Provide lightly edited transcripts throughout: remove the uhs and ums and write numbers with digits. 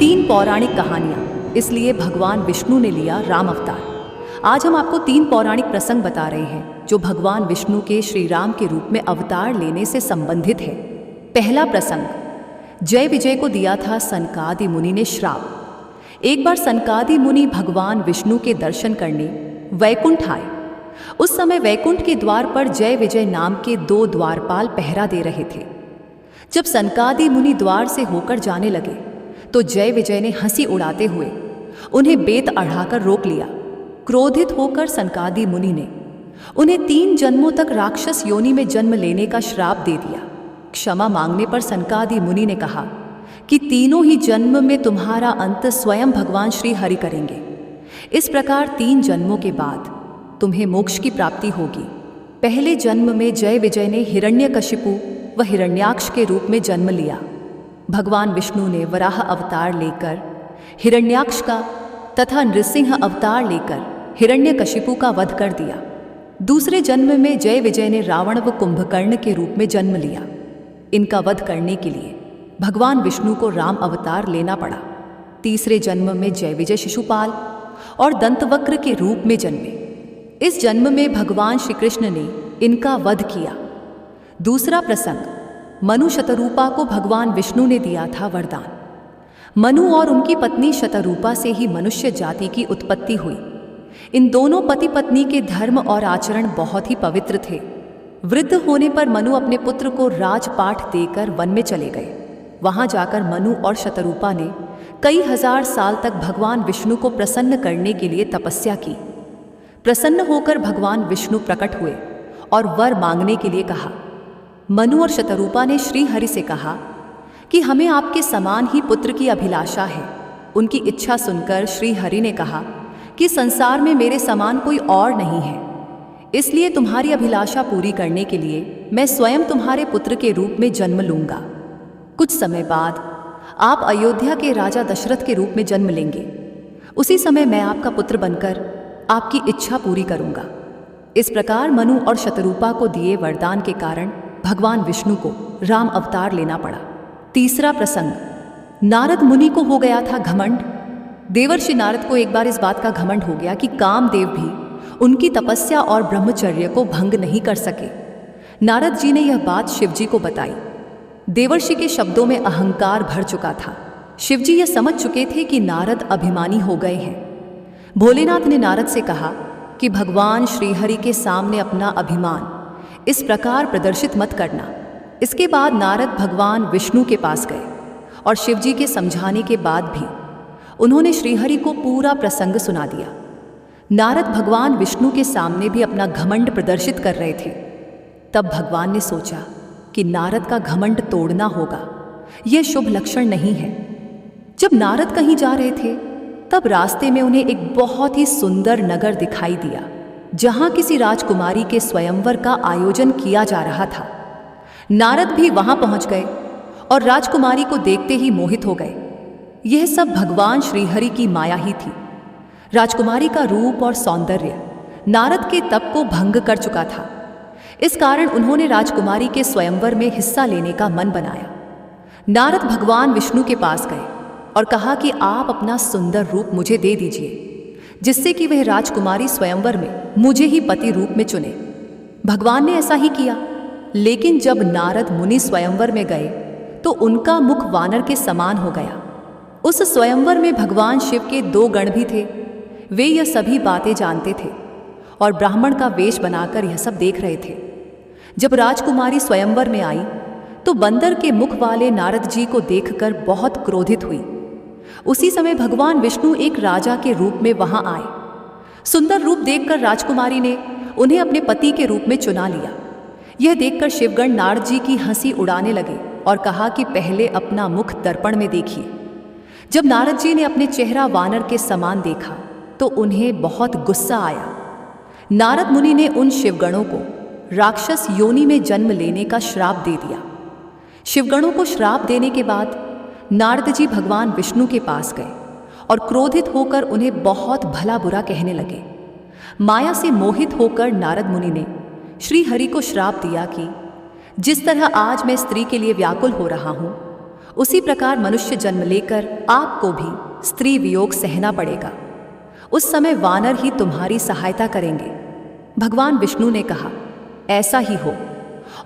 तीन पौराणिक कहानियां, इसलिए भगवान विष्णु ने लिया राम अवतार। आज हम आपको तीन पौराणिक प्रसंग बता रहे हैं जो भगवान विष्णु के श्री राम के रूप में अवतार लेने से संबंधित है। पहला प्रसंग, जय विजय को दिया था सनकादि मुनि ने श्राप। एक बार सनकादि मुनि भगवान विष्णु के दर्शन करने वैकुंठ आए। उस समय वैकुंठ के द्वार पर जय विजय नाम के दो द्वारपाल पहरा दे रहे थे। जब सनकादि मुनि द्वार से होकर जाने लगे तो जय विजय ने हंसी उड़ाते हुए उन्हें बेत अढ़ाकर रोक लिया। क्रोधित होकर सनकादि मुनि ने उन्हें 3 जन्मों तक राक्षस योनि में जन्म लेने का श्राप दे दिया। क्षमा मांगने पर सनकादि मुनि ने कहा कि तीनों ही जन्म में तुम्हारा अंत स्वयं भगवान श्री हरि करेंगे। इस प्रकार 3 जन्मों के बाद तुम्हें मोक्ष की प्राप्ति होगी। पहले जन्म में जय विजय ने हिरण्यकशिपु व हिरण्याक्ष के रूप में जन्म लिया। भगवान विष्णु ने वराह अवतार लेकर हिरण्याक्ष का तथा नृसिंह अवतार लेकर हिरण्यकशिपु का वध कर दिया। दूसरे जन्म में जय विजय ने रावण व कुंभकर्ण के रूप में जन्म लिया। इनका वध करने के लिए भगवान विष्णु को राम अवतार लेना पड़ा। तीसरे जन्म में जय विजय शिशुपाल और दंतवक्र के रूप में जन्मे। इस जन्म में भगवान श्री कृष्ण ने इनका वध किया। दूसरा प्रसंग, मनु शतरूपा को भगवान विष्णु ने दिया था वरदान। मनु और उनकी पत्नी शतरूपा से ही मनुष्य जाति की उत्पत्ति हुई। इन दोनों पति पत्नी के धर्म और आचरण बहुत ही पवित्र थे। वृद्ध होने पर मनु अपने पुत्र को राजपाठ देकर वन में चले गए। वहां जाकर मनु और शतरूपा ने कई हजार साल तक भगवान विष्णु को प्रसन्न करने के लिए तपस्या की। प्रसन्न होकर भगवान विष्णु प्रकट हुए और वर मांगने के लिए कहा। मनु और शतरूपा ने श्री हरि से कहा कि हमें आपके समान ही पुत्र की अभिलाषा है। उनकी इच्छा सुनकर श्री हरि ने कहा कि संसार में मेरे समान कोई और नहीं है, इसलिए तुम्हारी अभिलाषा पूरी करने के लिए मैं स्वयं तुम्हारे पुत्र के रूप में जन्म लूंगा। कुछ समय बाद आप अयोध्या के राजा दशरथ के रूप में जन्म लेंगे। उसी समय मैं आपका पुत्र बनकर आपकी इच्छा पूरी करूंगा। इस प्रकार मनु और शतरूपा को दिए वरदान के कारण भगवान विष्णु को राम अवतार लेना पड़ा। तीसरा प्रसंग, नारद मुनि को हो गया था घमंड। देवर्षि नारद को एक बार इस बात का घमंड हो गया कि कामदेव भी उनकी तपस्या और ब्रह्मचर्य को भंग नहीं कर सके। नारद जी ने यह बात शिव जी को बताई। देवर्षि के शब्दों में अहंकार भर चुका था। शिव जी यह समझ चुके थे कि नारद अभिमानी हो गए हैं। भोलेनाथ ने नारद से कहा कि भगवान श्रीहरि के सामने अपना अभिमान इस प्रकार प्रदर्शित मत करना। इसके बाद नारद भगवान विष्णु के पास गए और शिव जी के समझाने के बाद भी उन्होंने श्रीहरि को पूरा प्रसंग सुना दिया। नारद भगवान विष्णु के सामने भी अपना घमंड प्रदर्शित कर रहे थे। तब भगवान ने सोचा कि नारद का घमंड तोड़ना होगा, यह शुभ लक्षण नहीं है। जब नारद कहीं जा रहे थे तब रास्ते में उन्हें एक बहुत ही सुंदर नगर दिखाई दिया जहां किसी राजकुमारी के स्वयंवर का आयोजन किया जा रहा था। नारद भी वहां पहुंच गए और राजकुमारी को देखते ही मोहित हो गए। यह सब भगवान श्रीहरि की माया ही थी। राजकुमारी का रूप और सौंदर्य नारद के तप को भंग कर चुका था। इस कारण उन्होंने राजकुमारी के स्वयंवर में हिस्सा लेने का मन बनाया। नारद भगवान विष्णु के पास गए और कहा कि आप अपना सुंदर रूप मुझे दे दीजिए, जिससे कि वह राजकुमारी स्वयंवर में मुझे ही पति रूप में चुने। भगवान ने ऐसा ही किया, लेकिन जब नारद मुनि स्वयंवर में गए तो उनका मुख वानर के समान हो गया। उस स्वयंवर में भगवान शिव के 2 गण भी थे। वे यह सभी बातें जानते थे और ब्राह्मण का वेश बनाकर यह सब देख रहे थे। जब राजकुमारी स्वयंवर में आई तो बंदर के मुख वाले नारद जी को देखकर बहुत क्रोधित हुई। उसी समय भगवान विष्णु एक राजा के रूप में वहां आए। सुंदर रूप देखकर राजकुमारी ने उन्हें अपने पति के रूप में चुना लिया। यह देखकर शिवगण नारद जी की हंसी उड़ाने लगे और कहा कि पहले अपना मुख दर्पण में देखिए। जब नारद जी ने अपने चेहरा वानर के समान देखा तो उन्हें बहुत गुस्सा आया। नारद मुनि ने उन शिवगणों को राक्षस योनि में जन्म लेने का श्राप दे दिया। शिवगणों को श्राप देने के बाद नारद जी भगवान विष्णु के पास गए और क्रोधित होकर उन्हें बहुत भला बुरा कहने लगे। माया से मोहित होकर नारद मुनि ने श्री हरि को श्राप दिया कि जिस तरह आज मैं स्त्री के लिए व्याकुल हो रहा हूं, उसी प्रकार मनुष्य जन्म लेकर आपको भी स्त्री वियोग सहना पड़ेगा। उस समय वानर ही तुम्हारी सहायता करेंगे। भगवान विष्णु ने कहा, ऐसा ही हो,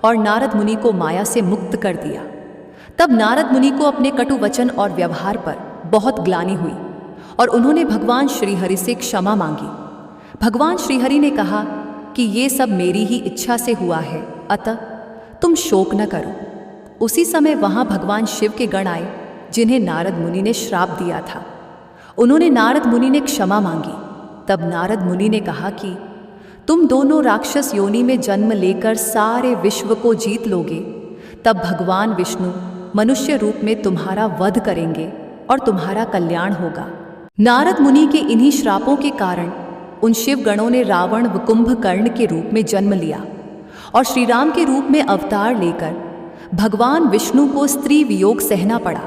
और नारद मुनि को माया से मुक्त कर दिया। तब नारद मुनि को अपने कटु वचन और व्यवहार पर बहुत ग्लानि हुई और उन्होंने भगवान श्रीहरि से क्षमा मांगी। भगवान श्रीहरि ने कहा कि ये सब मेरी ही इच्छा से हुआ है, अतः तुम शोक न करो। उसी समय वहां भगवान शिव के गण आए, जिन्हें नारद मुनि ने श्राप दिया था। उन्होंने नारद मुनि ने क्षमा मांगी। तब नारद मुनि ने कहा कि तुम दोनों राक्षस योनि में जन्म लेकर सारे विश्व को जीत लोगे, तब भगवान विष्णु मनुष्य रूप में तुम्हारा वध करेंगे और तुम्हारा कल्याण होगा। नारद मुनि के इन्हीं श्रापों के कारण उन शिवगणों ने रावण व कुंभकर्ण के रूप में जन्म लिया और श्री राम के रूप में अवतार लेकर भगवान विष्णु को स्त्री वियोग सहना पड़ा।